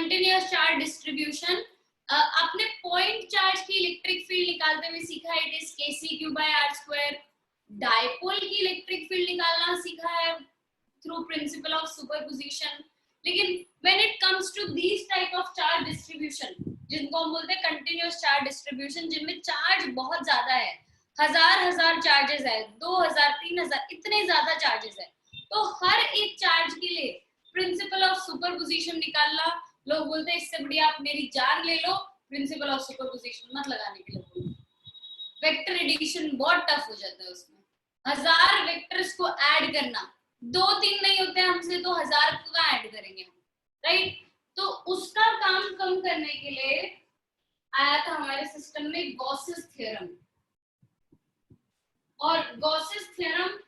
Continuous charge distribution. आपने point charge की electric field निकालते हुए सीखा है, इट इज kc/r²। डायपोल की इलेक्ट्रिक फील्ड निकालना सीखा है थ्रू प्रिंसिपल ऑफ सुपरपोजिशन। लेकिन when it comes to these type of charge distribution, जिनको हम बोलते हैं कंटिन्यूअस चार्ज डिस्ट्रीब्यूशन, जिनमें चार्ज बहुत ज्यादा है, हजार चार्जेस है, 2000 3000 इतने ज्यादा चार्जेस है, तो हर एक चार्ज के लिए प्रिंसिपल ऑफ सुपरपोजिशन निकालना, लोग बोलते हैं इससे बढ़िया आप मेरी जान ले लो, प्रिंसिपल ऑफ सुपरपोजिशन मत लगाने के लिए। वेक्टर एडिशन बहुत टफ हो जाता है, उसमें 1000 वेक्टर्स को ऐड करना, 2-3 नहीं होते हमसे तो 1000 को ऐड करेंगे हम, राइट। तो उसका काम कम करने के लिए आया था हमारे सिस्टम में गॉसेस थ्योरम। और गॉसेस थ्योरम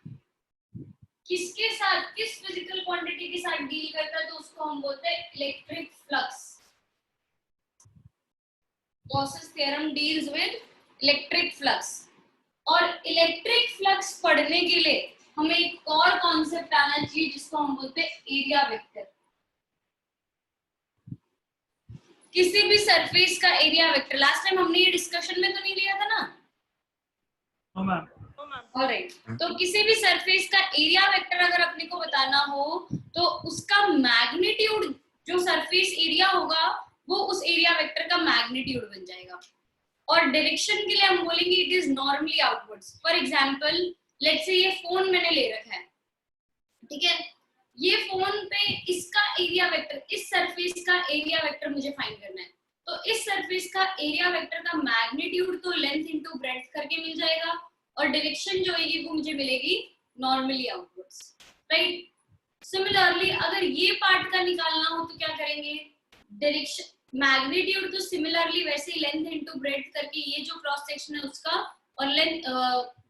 किसके साथ, किस फिजिकल क्वांटिटी के साथ डील करता है, तो उसको हम बोलते हैं electric flux. Gauss's theorem deals with electric flux. और इलेक्ट्रिक फ्लक्स पढ़ने के लिए हमें एक और कॉन्सेप्ट आना चाहिए जिसको हम बोलते हैं एरिया वेक्टर। किसी भी सरफेस का एरिया वेक्टर, लास्ट टाइम हमने ये डिस्कशन में तो नहीं लिया था ना? ऑलराइट, तो किसी भी सरफेस का एरिया वेक्टर अगर अपने को बताना हो तो उसका मैग्नीट्यूड, जो सरफेस एरिया होगा वो उस एरिया वेक्टर का मैग्नीट्यूड बन जाएगा। और डायरेक्शन के लिए हम बोलेंगे it is normally outwards. For example let's say ये फोन मैंने ले रखा है, ठीक है, ये फोन पे इसका एरिया वेक्टर, इस सरफेस का एरिया वेक्टर मुझे फाइंड करना है, तो इस सरफेस का एरिया वेक्टर का मैग्नीट्यूड तो लेंथ इनटू ब्रेड्थ करके मिल जाएगा, और डायरेक्शन जो है वो मुझे मिलेगी नॉर्मली आउटवर्ड्स, राइट। सिमिलरली अगर ये पार्ट का निकालना हो तो क्या करेंगे, डायरेक्शन मैग्नीट्यूड तो सिमिलरली वैसे ही लेंथ इनटू ब्रेड्थ करके ये जो क्रॉस सेक्शन है उसका, और length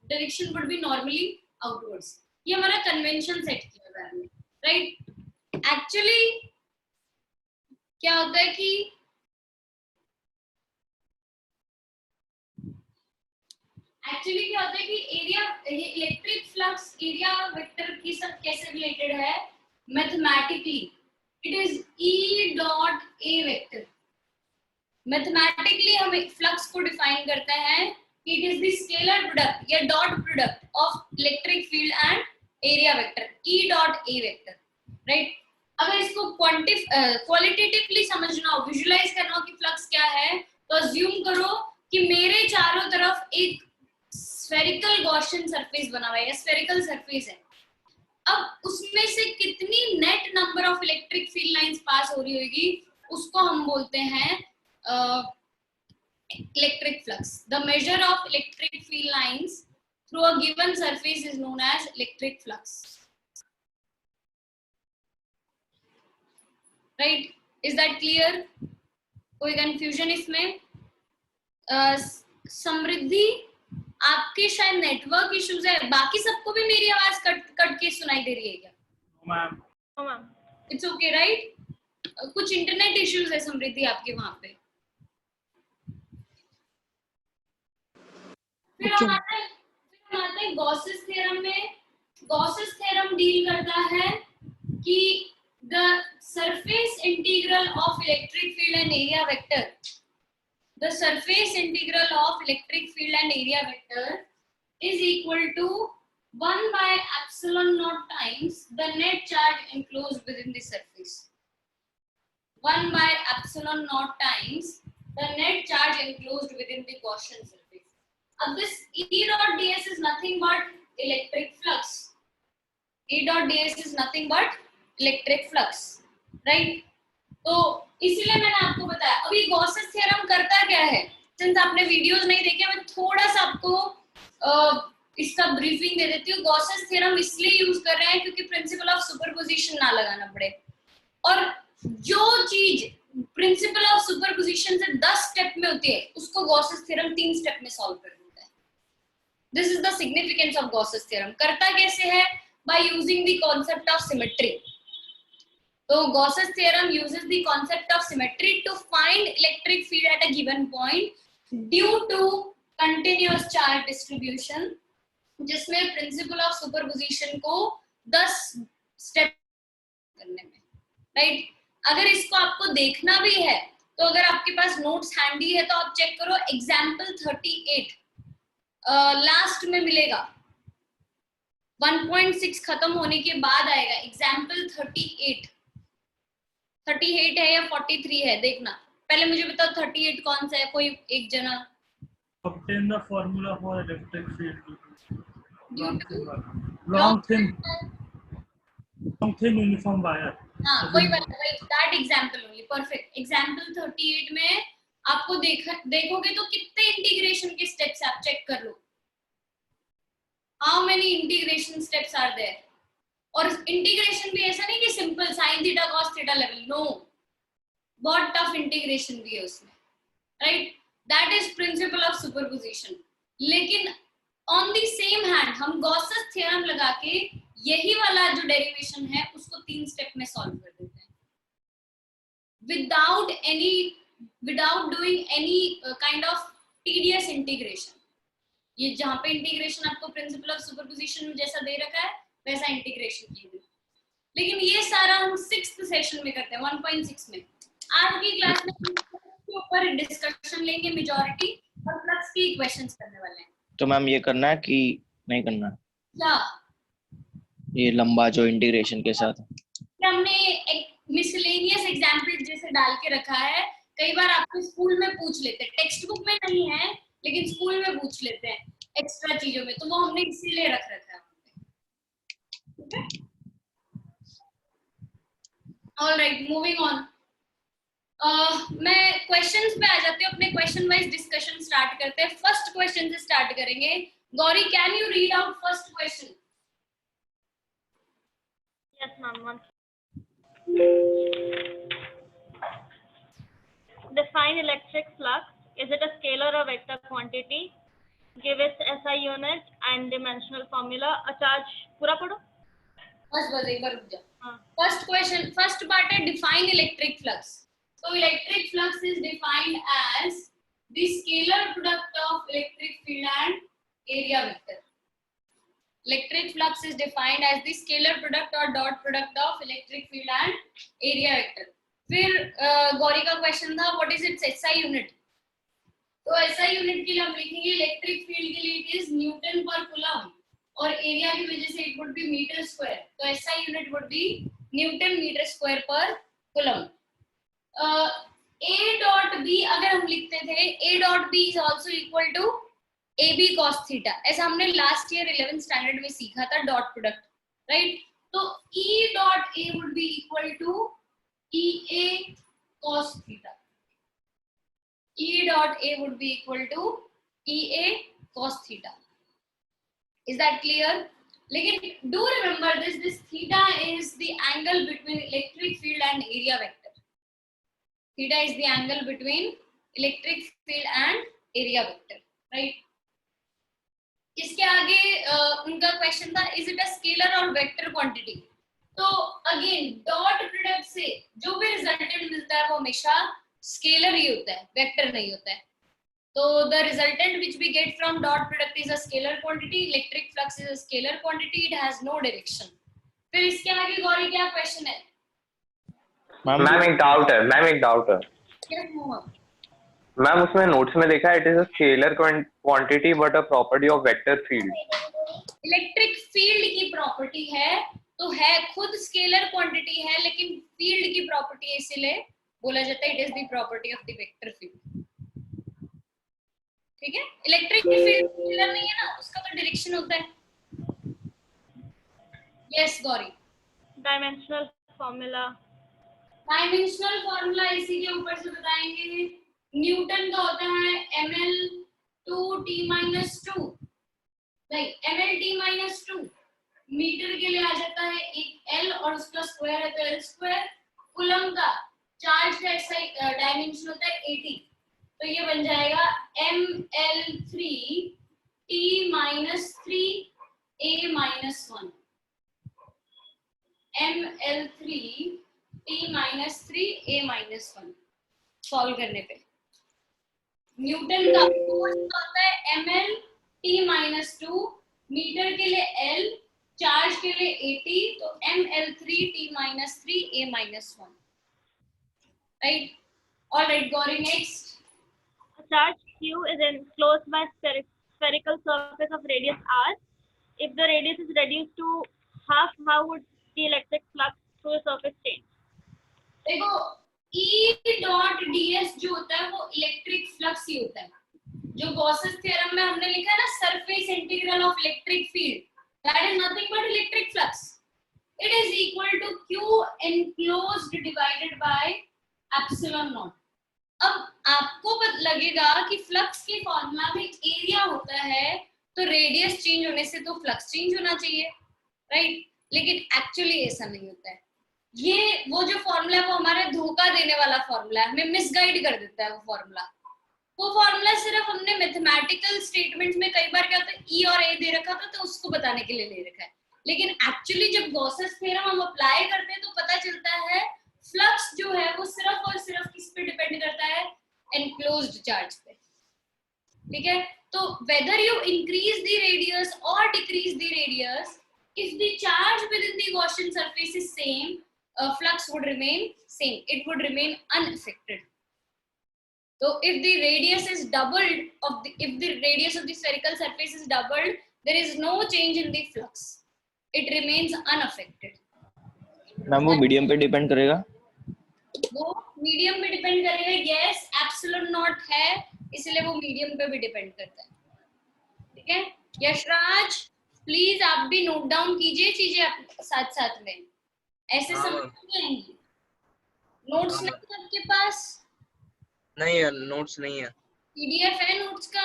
direction would be normally outwards. ये हमारा कन्वेंशन सेट किया है, राइट। एक्चुअली क्या होता है कि area electric flux area vector के साथ कैसे रिलेटेड है mathematically, it is E dot A vector. Mathematically हम फ्लक्स को डिफाइन करते हैं कि it is the scalar product या dot product of electric field and area vector, E dot A vector, right. अगर इसको क्वालिटेटिवली समझना हो, विजुलाइज करना हो कि फ्लक्स क्या है, तो अज्यूम करो कि मेरे चारों तरफ एक स्फेरिकल गॉसियन सरफेस बना हुआ है, या स्फेरिकल सरफेस है। अब उसमें से कितनी net number of electric field lines pass हो रही होगी, उसको हम बोलते हैं electric flux. The measure of electric field lines through a given surface is known as electric flux. Right? Is that clear? कोई confusion इसमें? समृद्धि, आपके शायद नेटवर्क इश्यूज है, बाकी सबको भी मेरी आवाज कट के सुनाई दे रही है क्या? Ma'am, it's okay right? कुछ इंटरनेट इश्यूज है समृद्धि आपके वहां पे। फिर हम आते हैं गॉसेस थ्योरम में। गॉसेस थ्योरम डील करता है कि the surface integral of electric field and area vector, the surface integral of electric field and area vector is equal to 1 by epsilon naught times the net charge enclosed within the surface. 1 by epsilon naught times the net charge enclosed within the Gaussian surface. अब this E dot ds is nothing but electric flux. E dot ds is nothing but electric flux, right? तो इसीलिए मैंने आपको बताया। अभी Gauss's theorem करता क्या है, सिंस आपने वीडियोस नहीं देखे, मैं थोड़ा सा आपको इसका ब्रीफिंग दे देती हूँ। गॉसेस थ्योरम इसलिए यूज कर रहे हैं क्योंकि प्रिंसिपल ऑफ सुपरपोजिशन ना लगाना पड़े, और जो चीज प्रिंसिपल ऑफ सुपरपोजिशन से 10 स्टेप में होती है उसको गॉसेस थ्योरम 3 स्टेप में सॉल्व कर देता है। This is the significance of Gauss's theorem. करता कैसे है, by using the concept of symmetry. So Gauss's theorem uses the concept of symmetry to find electric field at a given point due to continuous charge distribution, जिसमें principle of superposition को 10 step करने में, right? अगर इसको आपको देखना भी है तो अगर आपके पास नोट्स हैंडी है तो आप चेक करो, एग्जाम्पल 38 लास्ट में मिलेगा, 1.6 खत्म होने के बाद आएगा एग्जाम्पल 38 है या 43 है, देखना। पहले मुझे बताओ 38 कौन सा है, कोई एक जना। Obtain the formula for electric field. Due to Long thin uniform wire. हाँ वही that example only, perfect. Example 38 में आपको देखोगे तो कितने इंटीग्रेशन के स्टेप्स आप चेक कर लो, how many integration steps are there. और इंटीग्रेशन भी ऐसा नहीं कि simple sine theta cos theta level, no, बहुत टफ इंटीग्रेशन भी है उसमें, right. That is principle of superposition. लेकिन ऑन द सेम हैंड हम गॉसेस थ्योरम लगा के यही वाला जो डेरिवेशन है उसको 3 स्टेप में सॉल्व कर देते हैं without doing any kind of tedious integration. ये जहां पे इंटीग्रेशन आपको प्रिंसिपल ऑफ सुपरपोजिशन में जैसा दे रखा है वैसा इंटीग्रेशन कीजिए। लेकिन ये सारा हम 6th सेशन में करते हैं, 1.6 में। आज की क्लास में इसके ऊपर डिस्कशन लेंगे मेजॉरिटी, और फ्लक्स की क्वेश्चंस करने वाले हैं। तो मैम ये करना है कि नहीं करना? क्या ये लंबा जो इंटीग्रेशन के साथ हमने एक मिसलेनियस एग्जाम्पल जैसे डाल के रखा है, कई बार आपको स्कूल में पूछ लेते हैं, टेक्स्ट बुक में नहीं है लेकिन स्कूल में पूछ लेते हैं एक्स्ट्रा चीजों में, तो वो हमने इसीलिए रख रखा है। Alright, moving on. मैं क्वेश्चंस पे आ जाती हूँ, अपने क्वेश्चन वाइज डिस्कशन स्टार्ट करते हैं। फर्स्ट क्वेश्चन से स्टार्ट करेंगे। Gauri, can you read out first question? Yes, ma'am. Define electric flux. Is it a scalar or vector quantity? Give its SI unit and dimensional formula. A charge पूरा पढ़ो। बस एक बार रुक जा। फर्स्ट क्वेश्चन, फर्स्ट पार्ट है define electric flux. तो electric flux is defined as the scalar product of electric field and area vector. Electric flux is defined as the scalar product or dot product of electric field and area vector. फिर गौरी का question था what is its SI unit? तो SI unit के लिए हम लिखेंगे electric field के लिए it is Newton per coulomb, और एरिया की वजह से it would be meter square. तो SI unit would be Newton meter square per coulomb. A dot B अगर हम लिखते थे, A dot B is also equal to AB cos theta, ऐसा हमने लास्ट ईयर 11th स्टैंडर्ड में सीखा था, डॉट प्रोडक्ट, राइट। तो E dot A would be equal to EA cos theta, E dot A would be equal to EA cos theta. Is that clear? लेकिन do remember this theta is the angle between electric field and area vector. Theta is the angle between electric field and area vector, right. इसके आगे उनका question था is it a scalar और vector quantity. तो again dot product से जो भी resultant मिलता है वो हमेशा स्केलर ही होता है, वेक्टर नहीं होता है। तो the resultant which we get from dot product is a scalar quantity, electric flux is a scalar quantity, it has no direction. फिर इसके आगे गौरी क्या क्वेश्चन है? मैम एक डाउट है। यस मोहम्मद। मैम उसमें नोट्स में लिखा है it is a scalar quantity but a property of vector field. Electric field की प्रॉपर्टी है तो है, खुद स्केलर क्वांटिटी है लेकिन फील्ड की प्रॉपर्टी है, इसलिए बोला जाता है it is the property of the vector field. ठीक है, इलेक्ट्रिक फील्ड स्केलर नहीं है ना, उसका तो डायरेक्शन होता है। Yes Gauri. Dimensional formula. Dimensional formula इसी के ऊपर से बताएंगे। न्यूटन का होता है ml/2t-2, राइट, ml/t-2। मीटर के लिए आ जाता है एक L और उसका स्क्वायर है तो L²। कूलम का चार्ज का डायमेंशन होता है 80, तो ये बन जाएगा ml3t-3 a-1, ml3t-3 a-1 solve करने पे। न्यूटन का फोर्स होता है ml/t-2, मीटर के लिए L, चार्ज के लिए 80, तो ml3t-3 a-1। right? All right, Gauri, next. A charge Q is enclosed by spherical surface of radius r. If the radius is reduced to half, how would the electric flux through the surface change? देखो E dot ds जो होता है वो electric flux ही होता है. जो Gauss's theorem में हमने लिखा है ना, surface integral of electric field, that is nothing but electric flux. It is equal to q enclosed divided by epsilon naught. अब आपको लगेगा कि फ्लक्स के फॉर्मूला में एरिया होता है तो रेडियस चेंज होने से तो फ्लक्स चेंज होना चाहिए, राइट? लेकिन एक्चुअली ऐसा नहीं होता है. ये वो जो फॉर्मूला है वो हमारे धोखा देने वाला फॉर्मूला है, हमें मिसगाइड कर देता है वो फॉर्मूला. वो फॉर्मूला सिर्फ हमने मैथमेटिकल स्टेटमेंट्स में कई बार क्या होता है, ई और ए दे रखा था तो उसको बताने के लिए ले रखा है. लेकिन एक्चुअली जब गॉसेस थ्योरम हम अप्लाई करते हैं तो पता चलता है फ्लक्स जो है वो सिर्फ और सिर्फ किस पे डिपेंड करता है, एनक्लोज्ड चार्ज पे. ठीक है, तो whether you increase the radius और decrease the radius, if the charge within the Gaussian surface is same, flux would remain same, it would remain unaffected. So if the radius is doubled if the radius of the spherical surface is doubled, there is no change in the flux, it remains unaffected. Ma'am वो medium पे depend करेगा? वो medium पे depend करेगा, yes. Epsilon not है इसलिए वो medium पे भी डिपेंड करता है. ठीक है यशराज, प्लीज आप भी नोट डाउन कीजिए चीजें साथ साथ में, ऐसे समझ नहीं आएंगी. नोट्स नहीं आपके पास? नहीं है, नोट्स नहीं है. पीडीएफ है नोट्स का?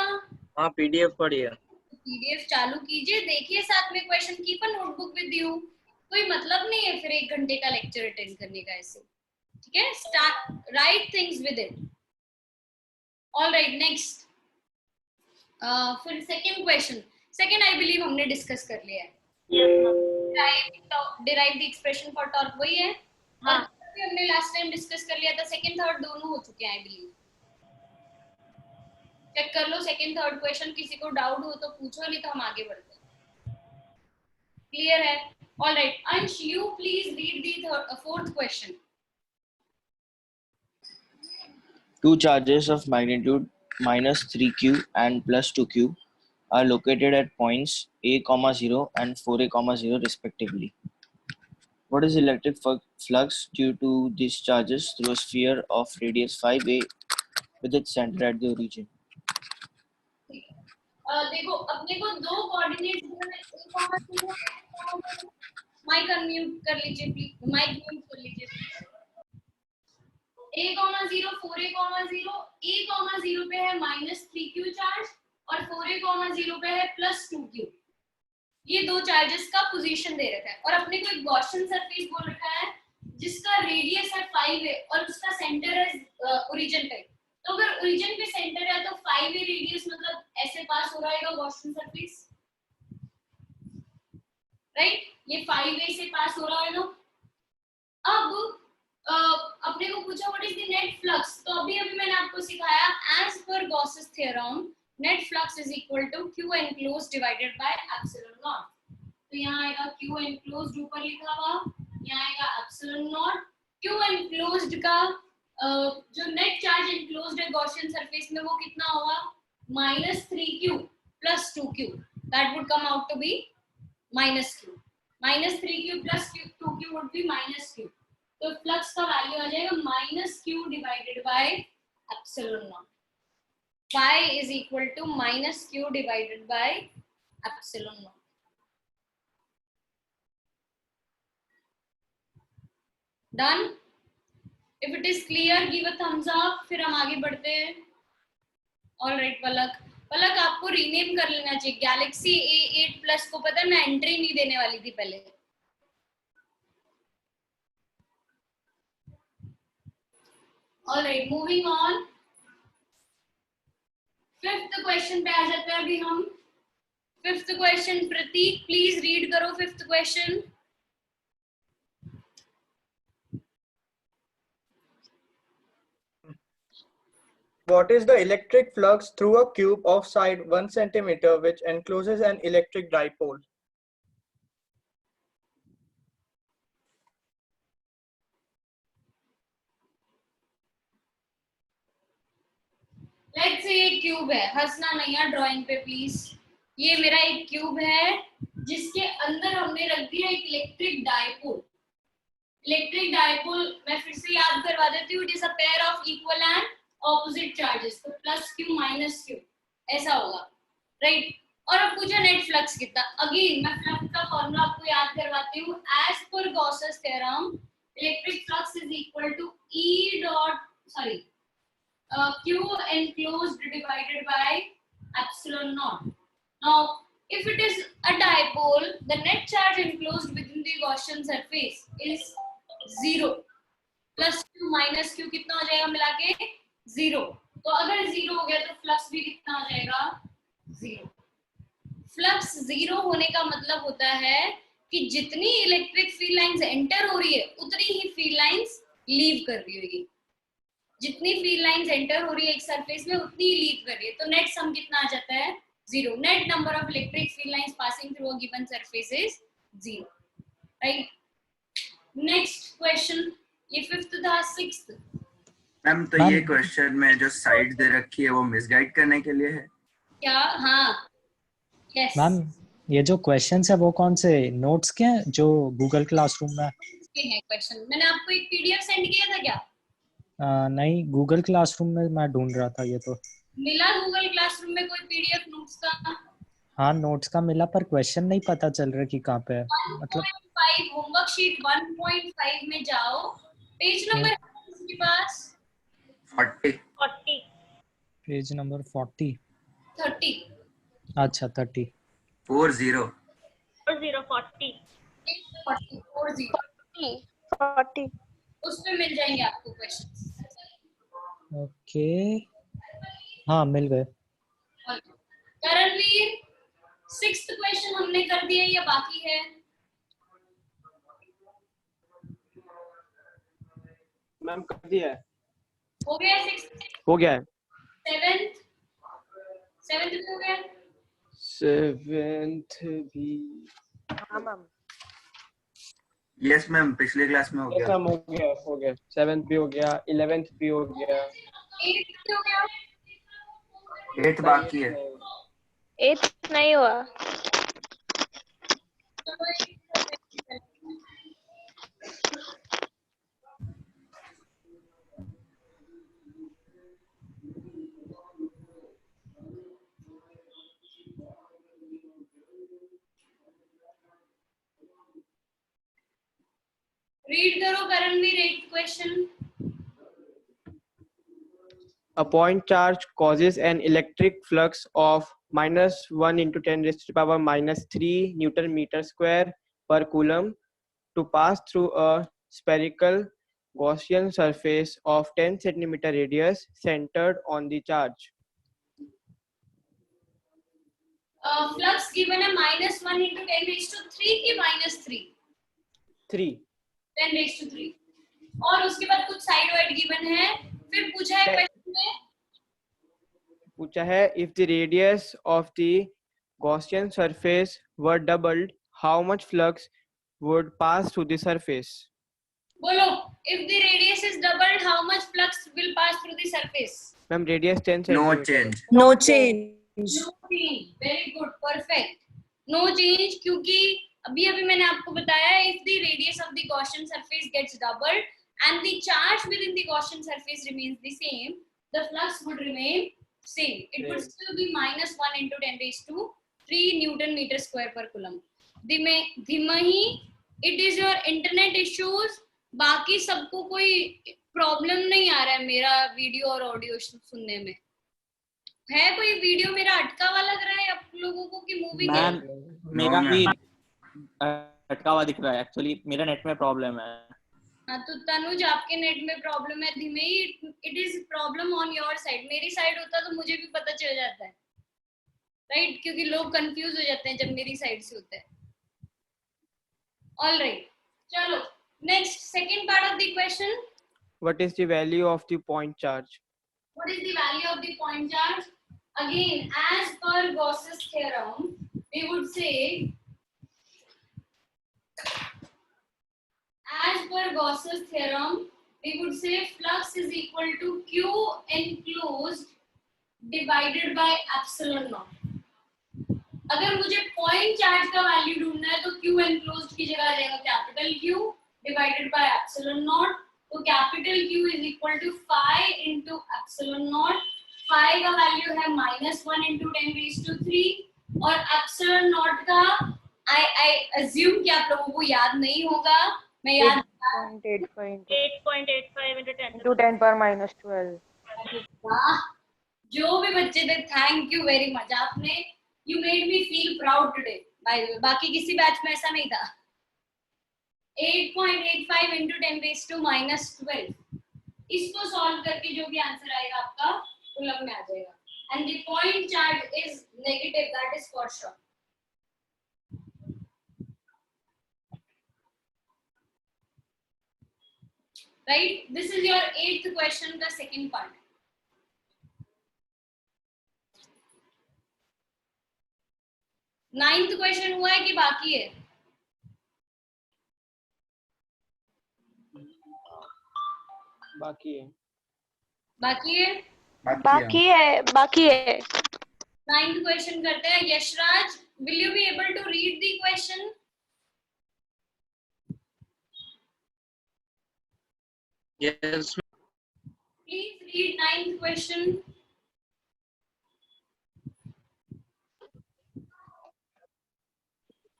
हाँ पीडीएफ पढ़ी है. पीडीएफ चालू कीजिए, देखिए साथ में question, keep a notebook with you. कोई मतलब नहीं है फिर 1 घंटे का लेक्चर अटेंड करने का ऐसे. ठीक है, start right things with it. All right, next. फिर second question. Second I believe हमने डिस्कस कर लिया है. Derive the expression for torque वही है. हाँ, हमने लास्ट टाइम डिस्कस कर लिया था. सेकंड थर्ड दोनों हो चुके हैं आई बिलीव. चेक कर लो सेकंड थर्ड क्वेश्चन, किसी को डाउट हो तो पूछो, नहीं तो हम आगे बढ़ते हैं. क्लियर है? ऑल राइट, अंश you please read the fourth question. Two charges of magnitude minus 3q and plus 2q are located at points a, 0 and 4a, 0 respectively. What is electric flux due to these charges through a sphere of radius 5a with its center at the origin? देखो अपने को दो coordinates दिए हैं. Mic unmute कर लीजिए please, mic mute कर लीजिए. a, 0 4a, 0 a, 0 पे है -3q चार्ज और 4a, 0 पे है +2q. ये दो चार्जेस का पोजीशन दे रखा है और अपने को एक गॉसियन सरफेस बोल रखा है जिसका रेडियस है 5a और उसका सेंटर है ओरिजिन पे. तो अगर ओरिजिन पे सेंटर है तो 5a रेडियस मतलब ऐसे पास हो रहेगा गॉसियन सरफेस, राइट? ये 5a से पास हो रहा है ना. अब अपने को पूछा what is the net flux. तो अभी मैंने आपको सिखाया as per Gauss's theorem net flux is equal to q enclosed divided by epsilon naught. तो यहाँ आएगा q enclosed ऊपर लिखा हुआ, यहाँ आएगा एप्सिलॉन नॉट. q enclosed का जो नेट चार्ज enclosed है गॉसियन सरफेस में वो कितना होगा, -3q + 2q. That would come out to be -q. -3q + 2q would be -q. तो फ्लक्स का वैल्यू आ जाएगा -q divided by epsilon naught. phi is equal to -q divided by epsilon naught. Done? If it is clear, give a thumbs up. फिर हम आगे बढ़ते हैं. All right, पलक आपको रीनेम कर लेना चाहिए. गैलेक्सी A8 प्लस को पता है मैं एंट्री नहीं देने वाली थी पहले. All right, moving on. Fifth question पे आ जाते हैं अभी हम. Fifth question, Prateek please read करो fifth question. What is the electric flux through a cube of side 1 centimeter which encloses an electric dipole? से ये क्यूब है, हंसना नहीं यार ड्राइंग पे प्लीज। ये मेरा एक क्यूब है जिसके अंदर हमने रख दिया एक इलेक्ट्रिक डायपोल। इलेक्ट्रिक डायपोल मैं फिर से याद करवा देती हूँ, it is a pair of equal and opposite charges, तो प्लस क्यू माइनस क्यू ऐसा होगा, राइट। और अब पूछा नेट फ्लक्स कितना। अगेन मैं फ्लक्स का फॉर्मूला आपको याद करवाती हूँ। As per Gauss's theorem electric flux is equal to E dot sorry Q enclosed divided by epsilon naught. Now, if it is a dipole, the net charge enclosed within the Gaussian surface is 0. Plus Q minus Q कितना हो जाएगा मिला के 0. तो अगर 0 हो गया तो फ्लक्स भी कितना हो जाएगा 0. फ्लक्स 0 होने का मतलब होता है कि जितनी इलेक्ट्रिक फील्ड लाइंस एंटर हो रही है उतनी ही फील्ड लाइंस लीव कर रही होगी। जितनी फील्ड लाइंस एंटर हो रही है एक सरफेस में उतनी ही लीव कर रही है, तो नेट सम कितना आ जाता है 0. Net number of electric field lines passing through a given surface is 0, right. Next question, ये 5th था 6th। मैम तो ये क्वेश्चन में जो साइड दे रखी है वो मिसगाइड करने के लिए है क्या? हाँ, यस मैम ये जो क्वेश्चंस है वो कौन से नोट्स के हैं जो गूगल क्लासरूम में है क्वेश्चन। मैंने आपको एक पीडीएफ सेंड किया था क्या? नहीं, गूगल क्लासरूम में मैं ढूंढ रहा था। ये तो मिला गूगल क्लासरूम में कोई पीडीएफ नोट्स का? हाँ नोट्स का मिला, पर क्वेश्चन नहीं पता चल रहा कि कहाँ पे है। मतलब 1.5 होमवर्क शीट 1.5 में जाओ, पेज नंबर है इसके पास 40 पेज नंबर 40 30 अच्छा 30 40 40 उस पे मिल जाएंगे आपको क्वेश्चंस। ओके हाँ मिल गए। करणवीर 6th क्वेश्चन हमने कर दिया या बाकी है? मैम कर दिया है। हो गया 6th? हो गया है। 7th भी हो गया? 7th भी हाँ मैम। यस मैम पिछले क्लास में हो गया। हो गया 7th भी हो गया, 11th भी हो गया, 8th भी हो गया, 8th बाकी है। 8th नहीं हुआ। रीड करो Karanveer 8th question. A point charge causes an electric flux of -1 × 10⁻³ Newton meter square per coulomb to pass through a spherical Gaussian surface of 10 cm radius centered on the charge. Flux given है -1 × 10⁻³ की -3? 3 10⁻³ और उसके बाद कुछ side wide given है। फिर पूछा है क्वेश्चन में, पूछा है if the radius of the Gaussian surface were doubled, how much flux would pass through the surface? बोलो if the radius is doubled how much flux will pass through the surface? Ma'am, radius 10 no cm. Change. No change. No change. Very good, perfect. No change क्योंकि अभी मैंने आपको बताया if the radius of the Gaussian surface gets doubled and the charge within the Gaussian surface remains the same, the flux would remain same. It would still be -1 × 10⁻³ Newton meter square per coulomb. धीमही it is your internet issues. बाकी सबको कोई problem नहीं आ रहा है मेरा video और audio सुनने में? है कोई वीडियो मेरा अटका हुआ लग रहा है आप लोगों को कि मूवी मैम मेरा भी अटका हुआ दिख रहा है। एक्चुअली मेरा नेट में प्रॉब्लम है। हाँ तो तनुज आपके नेट में प्रॉब्लम है, धीमे ही it is problem on your side. मेरी साइड होता तो मुझे भी पता चल जाता है, राइट? क्योंकि लोग कंफ्यूज हो जाते हैं जब मेरी साइड से होता है। ऑल राइट, चलो next second part of the question. What is the value of the point charge? What is the value of the point charge? Again, as per Gauss's theorem, we would say, as per Gauss's theorem, we would say flux is equal to Q enclosed divided by epsilon not. अगर मुझे point charge का value ढूंढना है तो Q enclosed की जगह आ जाएगा capital Q divided by epsilon naught. तो capital Q is equal to 5 into epsilon naught. 5 का वैल्यू है -1 into 10⁻³ और एप्सिलॉन नॉट का आई अज्यूम कि आप लोगों को याद नहीं होगा, मैं याद 8.85 into 10⁻12। वाह, जो भी बच्चे थे थैंक यू वेरी मच, आपने you made me feel proud today. By the way बाकी किसी बैच में ऐसा नहीं था। 8.85 into 10⁻12 इसको सॉल्व करके जो भी आंसर आएगा आपका कूलम में आ जाएगा। And the point charge is negative, that is for sure. Right, this is your 8th question का सेकंड पार्ट। नाइन्थ क्वेश्चन हुआ है कि बाकी है? बाकी है। बाकी है? बाकी है। नाइन्थ क्वेश्चन करते हैं। Yashraj, will you be able to read the question? Yes. Please read ninth question.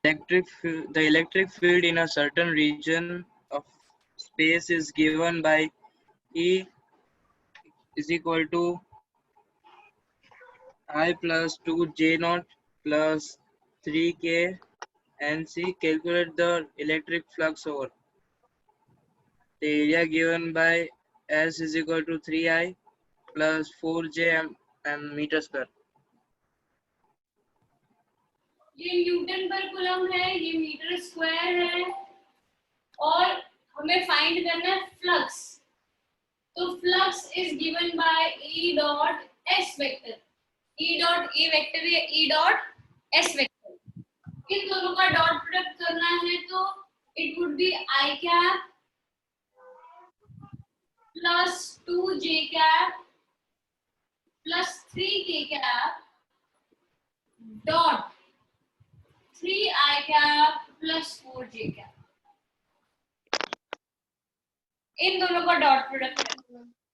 The electric field in a certain region of space is given by E is equal to I plus 2J0 plus 3K and C. Calculate the electric flux over. The area given by S is equal to 3I plus 4J and meter square. ये Newton पर coulomb है, ये metre square है और हमें find करना है flux. तो flux is given by E dot S vector. E dot A vector या E डॉट S वेक्टर। इन दोनों का डॉट प्रोडक्ट करना है तो it would B I cap plus 2J cap plus 3K cap dot 3I cap plus 4J cap। इन दोनों का dot product है।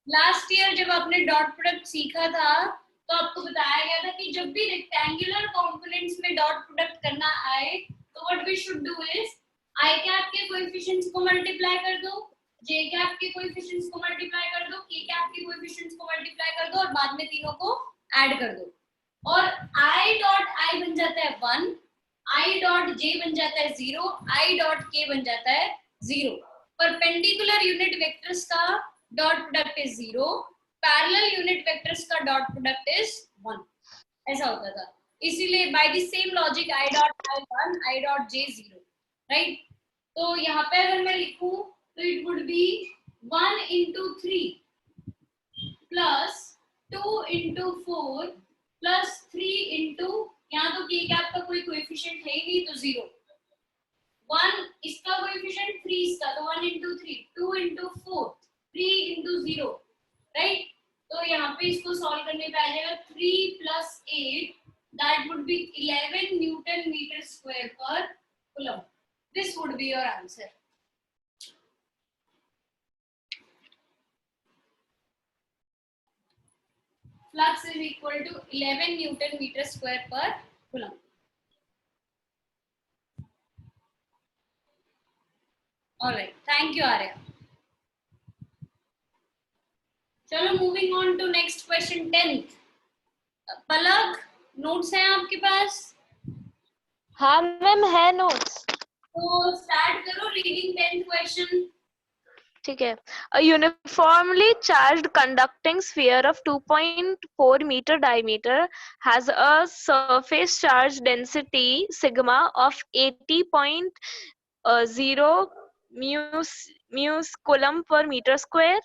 Last year जब आपने डॉट प्रोडक्ट सीखा था तो आपको बताया गया था कि जब भी रेक्टेंगुलर कंपोनेंट्स में डॉट प्रोडक्ट करना आए तो what we should do is I cap के कोएफिशिएंट्स को मल्टीप्लाई कर दो, J कैप के कोएफिशिएंट्स को मल्टीप्लाई कर दो, K कैप के कोएफिशिएंट्स को मल्टीप्लाई कर दो और बाद में तीनों को ऐड कर दो और I डॉट I बन जाता है 1, I डॉट J बन जाता है 0, I डॉट K बन जाता है 0। परपेंडिकुलर यूनिट वेक्टर्स का dot product is 0, parallel unit vectors का डॉट प्रोडक्ट इज 1। ऐसा होता था, इसीलिए by the same logic I dot I 1, I dot J 0, right. तो यहाँ पे अगर मैं लिखूं तो it would be 1 into 3 plus 2 into 4 plus 3 into, यहाँ तो K कैप का कोई कोएफिशिएंट है ही नहीं तो 0, 1 इसका कोएफिशिएंट 3 इसका तो 1 into 3, 2 into 4, 3 into 0, राइट। तो यहाँ पे इसको सॉल्व करने पे आ जाएगा 3 plus 8 that would be 11 Newton meter square per coulomb. This would be your answer. Flux is equal to 11 Newton meter square per coulomb. All right, thank you Arya. चलो moving on to next question 10th. Palak, notes हैं आपके पास? हाँ ma'am है notes. तो start करो reading 10th question. ठीक है। A uniformly charged conducting sphere of 2.4 meter diameter has a surface charge density sigma of 80.0 μs coulomb per meter square.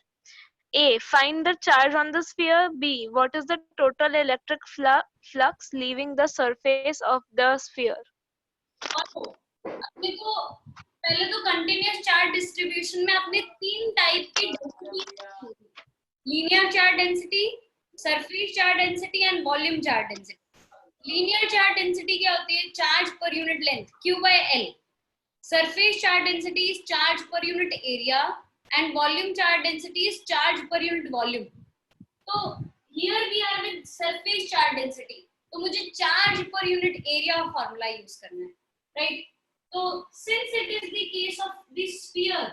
A. Find the charge on the sphere. B. What is the total electric flux leaving the surface of the sphere? अपने को पहले तो continuous charge distribution में आपने तीन type की density, linear charge density, surface charge density and volume charge density. Linear charge density क्या होती है? Charge per unit length Q/L। Surface charge density is charge per unit area and volume charge density is charge per unit volume. तो here we are with surface charge density, तो मुझे charge per unit area formula use करना है, right? तो since it is the case of this sphere,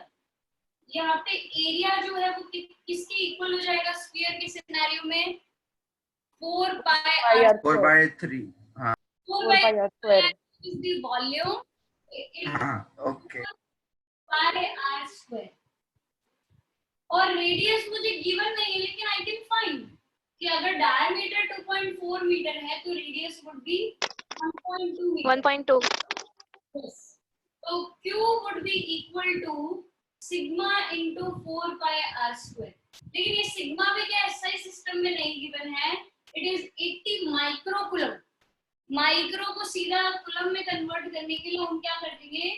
यहाँ पे area जो है वो किसके इक्वल हो जाएगा स्फीयर के सिनेरियो में? 4 4 by 3 हाँ 4 by r is the volume, हाँ ओके by r square। और रेडियस मुझे गिवन नहीं है, लेकिन आई कैन फाइंड कि अगर डायमीटर 2.4 मीटर है तो radius would be 1.2 metre. 1.2। Yes. तो Q would be equal to sigma into 4 pi r square। लेकिन ये सिग्मा भी क्या SI सिस्टम में नहीं गिवन है, it is 80 micro coulomb. Micro को सीधा कूलम में कन्वर्ट करने के लिए हम क्या कर देंगे,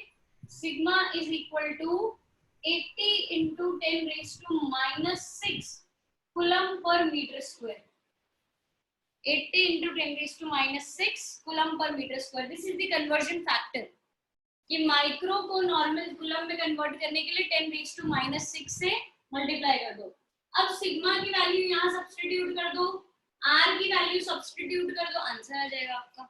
sigma is equal to 80 into 10 raised to -6 coulomb per metre square. 80 into 10 raised to -6 coulomb per metre square. This is the conversion factor कि माइक्रो को नॉर्मल कूलम में कन्वर्ट करने के लिए 10 raised to -6 से मल्टीप्लाई कर दो। अब सिग्मा की वैल्यू यहाँ सब्स्टिट्यूट कर दो, आर की वैल्यू सब्स्टिट्यूट कर दो, आंसर आ जाएगा आपका।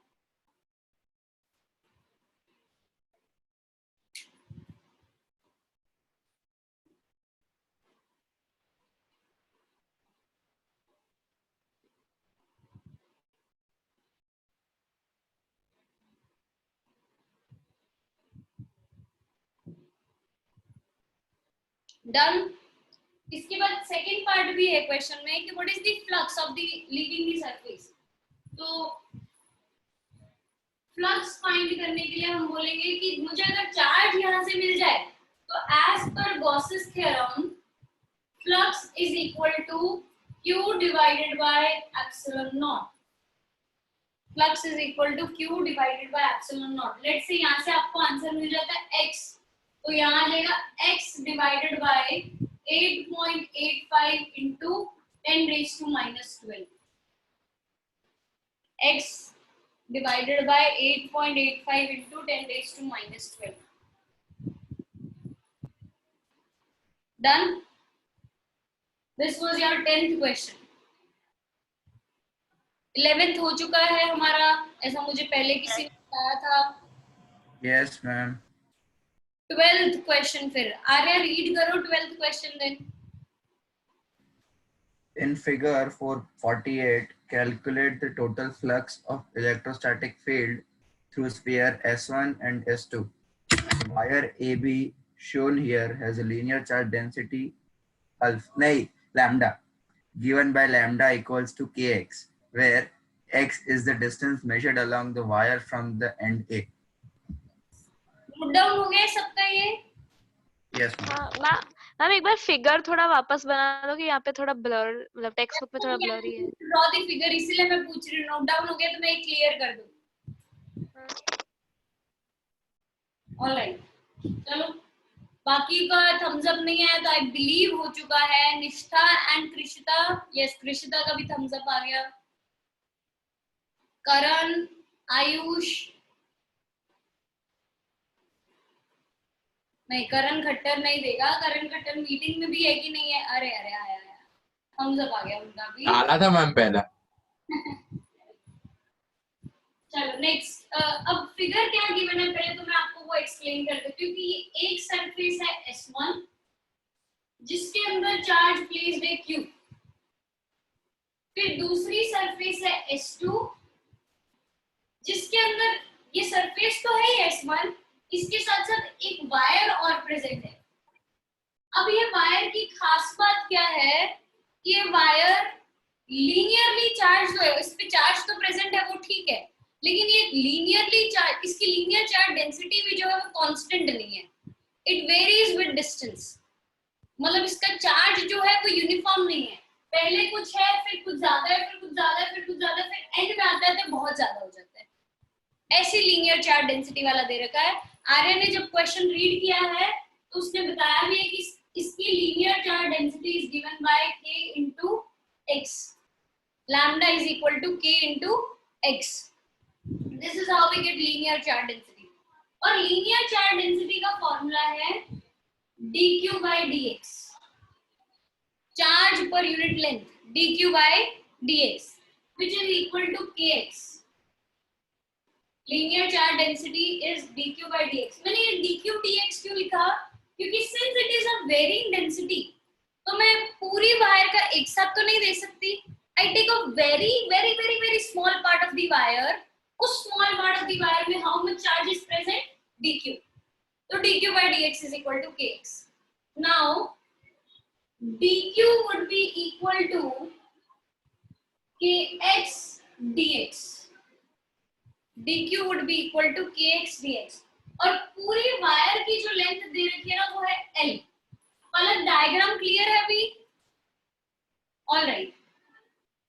डन। इसके बाद सेकंड पार्ट भी है क्वेश्चन में कि what is the flux of the leaving the surface. तो फ्लक्स फाइंड करने के लिए हम बोलेंगे कि मुझे अगर चार्ज यहाँ से मिल जाए तो as per Gauss's theorem flux is equal to Q divided by epsilon naught. Flux is equal to Q divided by epsilon naught. Let's say यहाँ से आपको आंसर मिल जाता है x, तो यहाँ आ जाएगा x divided by 8.85 into 10 raised to -12। x divided by 8.85 into 10 raised to -12। Done? This was your 10th question। 11th हो चुका है हमारा, ऐसा मुझे पहले किसी ने बताया था। Yes ma'am. 12th question फिर आर्या रीड करो 12th question then। In figure 448, calculate the total flux of electrostatic field through sphere S1 and S2. Wire AB shown here has a linear charge density lambda given by lambda equals to kx, where x is the distance measured along the wire from the end A. Note down हो गया सबका ये? Yes हाँ ma'am एक बार figure थोड़ा वापस बना दो कि यहाँ पे थोड़ा ब्लर, मतलब टेक्स्ट बुक में थोड़ा ब्लरी है। ड्रॉ द फिगर, इसीलिए मैं पूछ रही हूँ। नोट डाउन हो गया तो मैं क्लियर कर दूँ। ऑलराइट, चलो बाकी का थम्स अप नहीं आया तो आई बिलीव हो चुका है। निष्ठा एंड कृषिता, यस कृषिता का भी थम्स अप आ गया। करण, आयुष, नहीं करण खट्टर नहीं देगा, करण खट्टर मीटिंग में भी है कि नहीं है? अरे अरे आया थम्स अप आ गया उनका भी। आना था मैम पहला। चलो नेक्स्ट। अब फिगर क्या गिवन है पहले तो मैं आपको वो एक्सप्लेन कर देती हूँ कि ये एक सरफेस है S1 जिसके अंदर चार्ज प्लेस्ड है Q। फिर दूसरी सरफेस है S2 जिसके अंदर ये सरफेस तो है S1, इसके साथ साथ एक वायर और प्रेजेंट है। अब ये वायर की खास बात क्या है, ये वायर लीनियरली चार्ज है, इस पे चार्ज तो प्रेजेंट है वो ठीक है, लेकिन ये लीनियरली चार्ज, इसकी लीनियर चार्ज डेंसिटी भी जो है वो कांस्टेंट नहीं है, इट वेरीज विद डिस्टेंस। मतलब इसका चार्ज जो है वो यूनिफॉर्म नहीं है, पहले कुछ है फिर कुछ ज्यादा है फिर कुछ ज्यादा है फिर कुछ ज्यादा है, फिर एंड में आता है तो बहुत ज्यादा हो जाता है। ऐसी लीनियर चार्ज डेंसिटी वाला दे रखा है। आर्य ने जब क्वेश्चन रीड किया है तो उसने बताया भी है कि इसकी linear charge density is given by k into x। lambda is equal to k into x. This is how we get linear charge density. और linear charge density का फॉर्मूला है dq by dx, charge per unit length, dq by dx, which is equal to kx. Linear charge density is dq by dx. मैंने ये dq dx क्यों लिखा? क्योंकि since it is a varying density, तो मैं पूरी wire का एक साथ तो नहीं दे सकती. I take a very small part of the wire. उस small part of the wire में how much charge is present? dq. So dq by dx is equal to kx. Now dq would be equal to kx dx. dq would be equal to kx dx. और पूरी wire की जो length दे रखी है ना वो है l. पलक diagram clear है अभी? All right.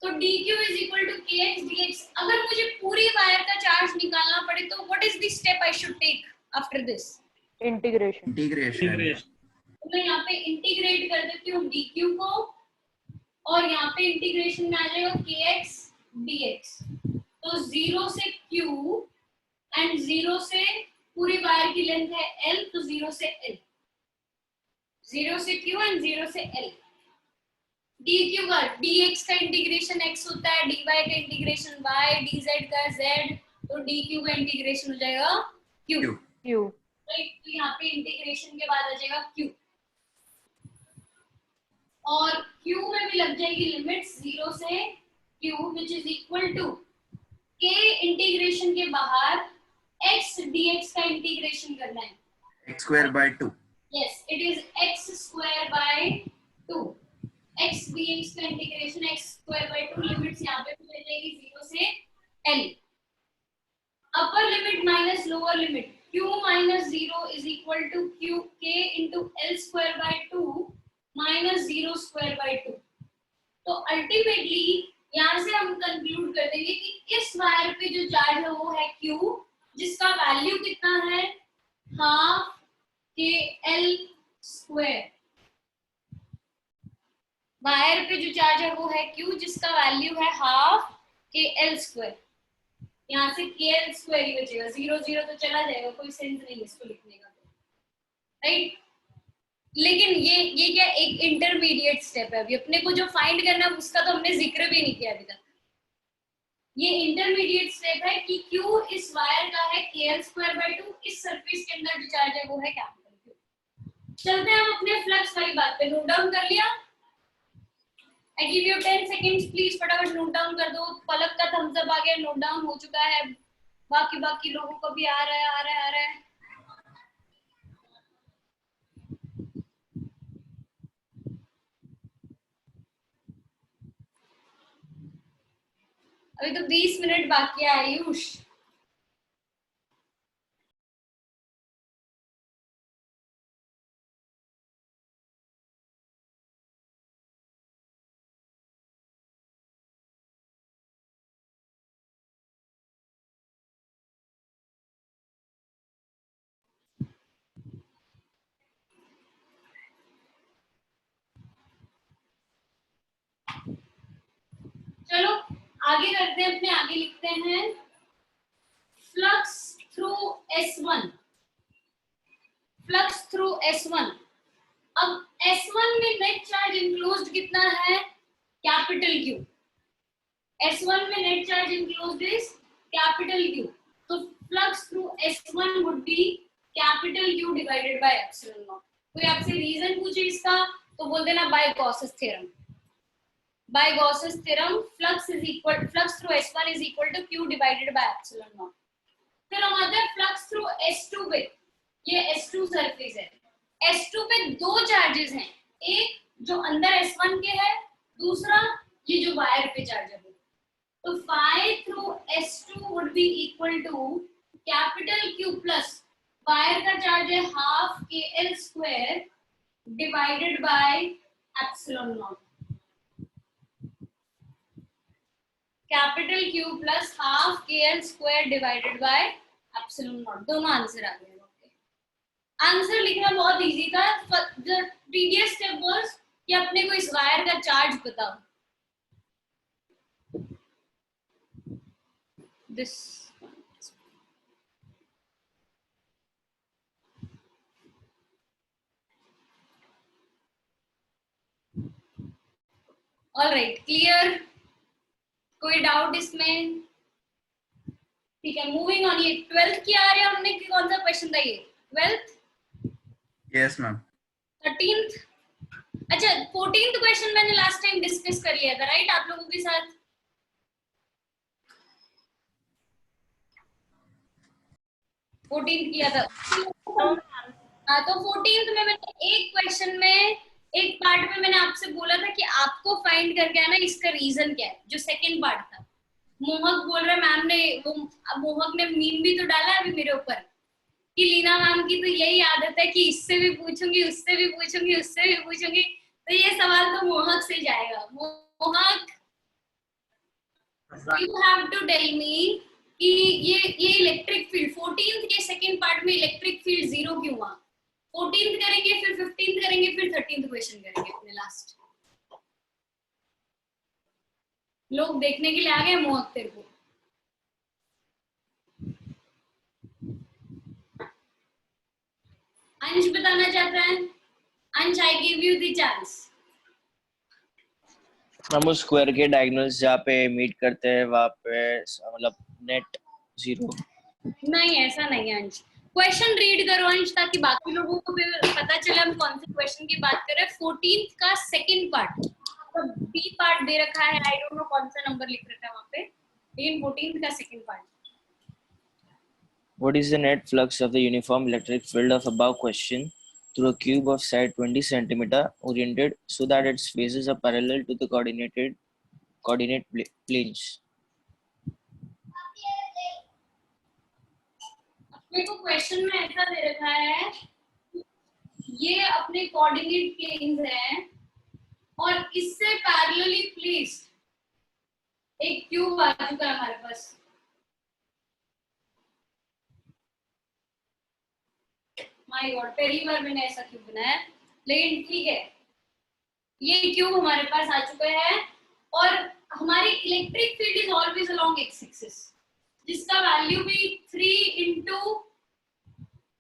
तो dq is equal to kx dx. अगर मुझे पूरी वायर का चार्ज निकालना पड़े तो what is the step I should take after this? Integration. तो मैं यहाँ पे इंटीग्रेट कर देती हूँ dq को और यहाँ पे इंटीग्रेशन में आ जाएगा kx dx. तो 0 से q एंड 0 से पूरी वायर की लेंथ है l, तो 0 से l, 0 से q एंड 0 से l. dq का dx का इंटीग्रेशन x होता है, dy का इंटीग्रेशन y, dz का z, तो dq का इंटीग्रेशन हो जाएगा q. राइट. तो यहाँ पे इंटीग्रेशन के बाद आ जाएगा q और q में भी लग जाएगी लिमिट्स 0 से q which is equal to k integration के बाहर x dx का इंटीग्रेशन करना है. x square by 2. Yes, it is x square by 2. x dx का integration x square by 2 limits यहाँ पे मिल जाएगी 0 से l. Upper limit minus lower limit q minus 0 is equal to q k into l square by 2 minus 0 square by 2. तो ultimately यहाँ से हम conclude कर देंगे कि इस वायर पे जो चार्ज है वो है q, जिसका वैल्यू कितना है हाफ के l स्क्वायर. वायर पे जो चार्ज है वो है q, जिसका वैल्यू है हाफ के l स्क्वायर. यहाँ से के l स्क्वायर ही बचेगा, 0 0 तो चला जाएगा, कोई सेंस नहीं है इसको लिखने का. राइट. लेकिन ये क्या एक इंटरमीडिएट स्टेप है. अभी अपने को जो फाइंड करना है उसका तो हमने जिक्र भी नहीं किया अभी तक. ये इंटरमीडिएट स्टेप है कि q इस वायर का है kl स्क्वायर बाय 2, इस सरफेस के अंदर जो चार्ज है वो है कैपिटल Q. चलते हैं हम अपने फ्लक्स वाली बात पे. नोट डाउन कर लिया? I give you 10 seconds, please फटाफट नोट डाउन कर दो. पलक का थम्स अप आ गया, नोट डाउन हो चुका है. बाकी लोगों को भी आ रहा है. अभी तो 20 मिनट बाकी है आयुष. चलो आगे करते हैं, अपने आगे लिखते हैं flux through S1. Flux through S1. अब S1 में नेट चार्ज इनक्लोज्ड कितना है? Capital Q. S1 में net charge enclosed is capital Q. तो flux through S1 would be capital Q divided by epsilon naught. कोई आपसे रीजन पूछे इसका तो बोल देना by Gauss's theorem. By Gauss's theorem, flux through S1 is equal to Q divided by epsilon naught. फिर हम आते हैं फ्लक्स थ्रू S2 पे. ये S2 सरफेस है. S2 पे दो चार्जेस हैं, एक जो अंदर S1 के है, दूसरा ये जो वायर पे चार्ज है. तो phi through S2 would be equal to capital Q plus wire का चार्ज है half KL square divided by epsilon not. Capital Q plus half KL square divided by epsilon not. दोनों answer आ गए. Answer लिखना बहुत easy था. The previous step was कि अपने को इस वायर का चार्ज बताओ. this. All right, clear? कोई डाउट इसमें? ठीक है, मूविंग ऑन. ये 12th की आ रहे हैं हमने कि कौन सा क्वेश्चन था ये? 12th? Yes ma'am. 13th? अच्छा, 14th क्वेश्चन मैंने लास्ट टाइम डिस्कस कर लिया था, राइट, आप लोगों के साथ? किया था. हाँ, तो 14th में मैंने एक क्वेश्चन में, एक पार्ट में मैंने आपसे बोला था कि आपको फाइंड करके आना इसका रीजन क्या है, जो सेकंड पार्ट था. मोहक बोल रहे मैम ने, वो मोहक ने मीम भी तो डाला अभी मेरे ऊपर कि लीना मैम की तो यही आदत है कि इससे भी पूछूंगी, उससे भी पूछूंगी, उससे भी पूछूंगी. तो ये सवाल तो मोहक से जाएगा. Mohak, you have to tell me कि ये इलेक्ट्रिक फील्ड 14th के सेकंड पार्ट में इलेक्ट्रिक फील्ड 0 क्यों हुआ? 14th करेंगे, फिर 15th करेंगे, फिर 13th क्वेश्चन करेंगे अपने लास्ट. लोग देखने के लिए आ गए मोहक तेरे को. अंश बताना चाहता है? अंश, I give you the chance. हम उस स्क्वायर के डायगोनल्स जहाँ पे मीट करते हैं वहाँ पे मतलब नेट 0. नहीं, ऐसा नहीं है अंश. क्वेश्चन रीड करो अंश, ताकि बाकी लोगों को भी पता चले हम कौन से क्वेश्चन की बात कर रहे हैं. 14th का सेकंड पार्ट, तो बी पार्ट दे रखा है, आई डोंट नो कौन सा नंबर लिख रखा है वहाँ पे, लेकिन 14th का second part. What is the net flux of the uniform electric field of above question through a cube of side 20 centimeter oriented so that its faces are parallel to the coordinate planes? अपने को question में ऐसा दे रखा है, ये अपने coordinate planes हैं और इससे पैरेलली प्लेस्ड एक क्यूब आ चुका है हमारे पास. माय गॉड, पहली बार मैंने ऐसा क्यूब बनाया, लेकिन ठीक है. ये क्यूब हमारे पास आ चुका है और हमारी electric field is always along x axis, जिसका वैल्यू भी 3 into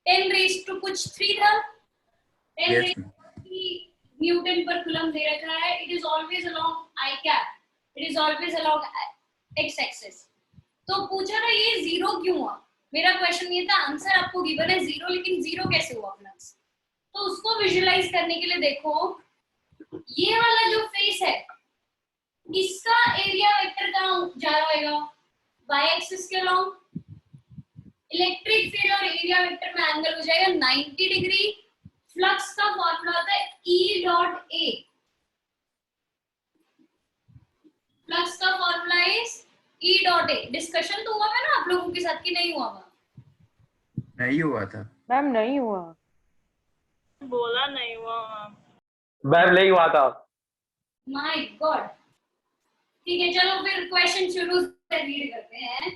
10 raised to कुछ 3 था, 10 raised to 3 न्यूटन पर कूलम दे रखा है. It is always along I cap, it is always along x axis. तो पूछा था ये 0 क्यों हुआ? मेरा क्वेश्चन ये था, आंसर आपको गिवन है 0, लेकिन 0 कैसे हुआ फ्लक्स? तो उसको विजुअलाइज करने के लिए देखो, ये वाला जो फेस है इसका एरिया वेक्टर कहाँ जा रहा होगा? वाई एक्सिस के अलोंग. इलेक्ट्रिक फील्ड और एरिया वेक्टर में एंगल हो जाएगा 90 डिग्री. फ्लक्स का फॉर्मूला होता है E डॉट A. फ्लक्स का formula is E dot A. Discussion तो हुआ है ना आप लोगों के साथ कि नहीं हुआ? नहीं हुआ था मैम, नहीं हुआ. बोला नहीं हुआ मैम, नहीं हुआ था. My God. ठीक है, चलो फिर क्वेश्चन शुरू से रीड करते हैं.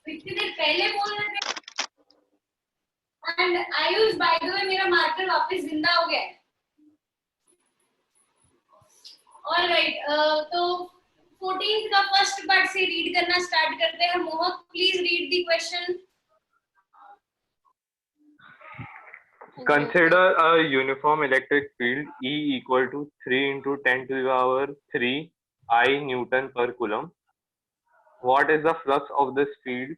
कितनी देर पहले बोल रहे थे. And Ayush, by the way मेरा मार्कर वापस जिंदा हो गया है. ऑलराइट, तो 14th का फर्स्ट पार्ट से रीड करना स्टार्ट करते हैं. मोहक, please read the question. Consider a uniform electric field E equal to 3 into 10 to the power 3 I Newton per coulomb. What is the flux of this field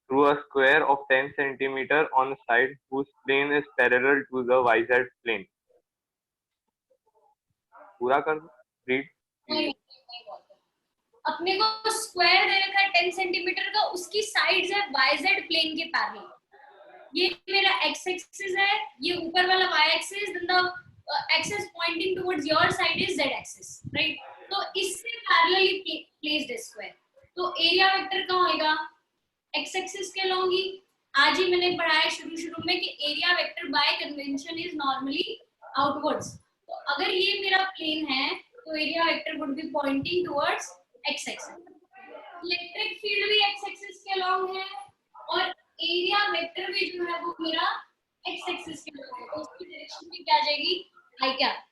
through a square of 10 centimeter on a side whose plane is parallel to the YZ plane? पूरा कर read. अपने को square दे रखा है 10 centimetre का, उसकी sides है YZ plane के पैरेलल. ये मेरा x एक्सिस है, ये ऊपर वाला y axis, then the axis pointing towards your side is z axis, right. तो इससे पैरेलली प्लेस्ड है स्क्वायर. तो एरिया वेक्टर कहाँ होगा? x एक्सिस के अलोंग ही. आज ही मैंने पढ़ाया शुरू में कि area vector by convention is normally outwards. तो अगर ये मेरा प्लेन है तो area vector would be pointing towards x axis. Electric field भी x एक्सिस के अलोंग है और एरिया वेक्टर भी जो है वो मेरा x एक्सिस के अलोंग है. तो उसकी डायरेक्शन में क्या आ जाएगी? I cap.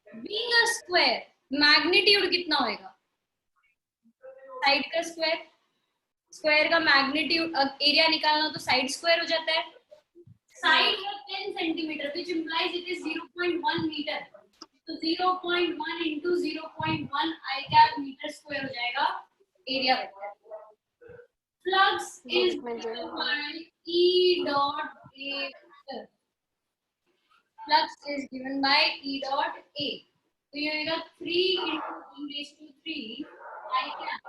Being a square, magnitude कितना होएगा? साइड का स्क्वायर. स्क्वायर का मैग्नीट्यूड एरिया निकालना तो साइड स्क्वायर हो जाता है. साइड है 10 centimetre which implies it is 0.1 metre. तो 0.1 into 0.1 I cap metre square हो जाएगा area vector. Flux is given by E dot A vector. Flux is given by E dot A. तो ये होगा 3 into 10 raised to 3 I cap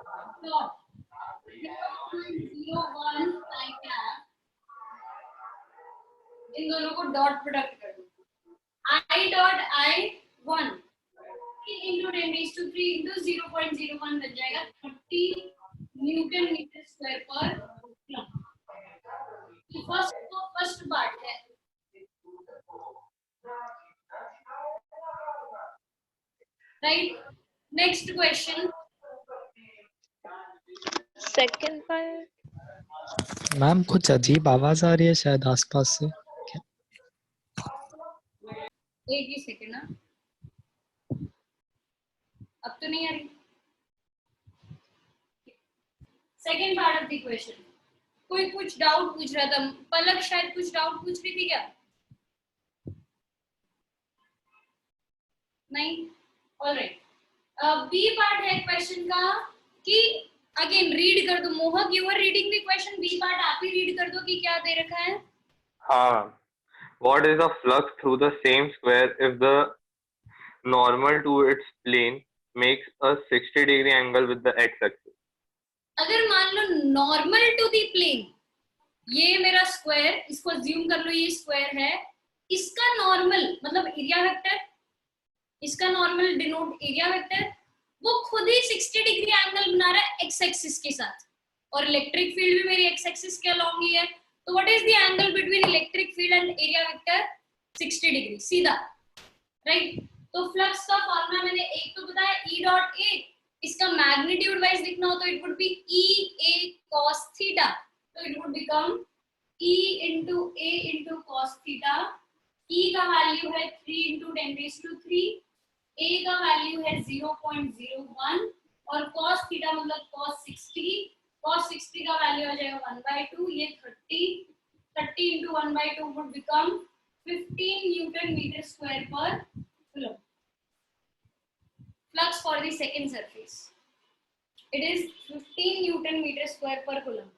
dot 0.01 I cap. इन दोनों co dot product कर दो. I dot I1 into 10 raised to 3 into 0.01 बन जाएगा 30 Newton metre square per coulomb. First part है. Right. Next question. Second part. Ma'am कुछ अजीब आवाज आ रही है शायद आसपास से. एक ही सेकंड ना. अब तो नहीं आ रही. Second part of the question. कोई कुछ डाउट पूछ रहा था. पलक शायद कुछ डाउट पूछ रही थी क्या? नहीं. ऑलराइट. बी पार्ट है क्वेश्चन का कि अगेन रीड कर दो. Mohak you are reading the question. B part आप ही रीड कर दो कि क्या दे रखा है. हाँ. What is the flux through the same square if the normal to its plane makes a 60-degree angle with the x-axis? अगर मान लो नॉर्मल टू दी प्लेन, ये मेरा स्क्वायर, इसको अज्यूम कर लो ये स्क्वायर है, इसका नॉर्मल मतलब एरिया वेक्टर, इसका नॉर्मल डिनोट एरिया वेक्टर, वो खुद ही 60 डिग्री एंगल बना रहा है एक्स एक्सिस के साथ. और इलेक्ट्रिक फील्ड भी मेरी एक्स एक्सिस के अलॉन्ग ही है. तो what is the angle between electric field and area vector? 60 degree सीधा. राइट. तो फ्लक्स का फॉर्मूला मैंने एक तो बताया E डॉट A. इसका मैग्नीट्यूड वाइज लिखना हो तो it would be EA cos theta. तो it would become E into A into cos theta. E का वैल्यू है 3 into 10 raised to 3. A का वैल्यू है 0.01 और cos थीटा मतलब cos 60. cos 60 का वैल्यू आ जाएगा 1/2. ये 30 into 1/2 would become 15 newton metre square per coulomb. Flux for the second surface. It is 15 Newton meter square per coulomb.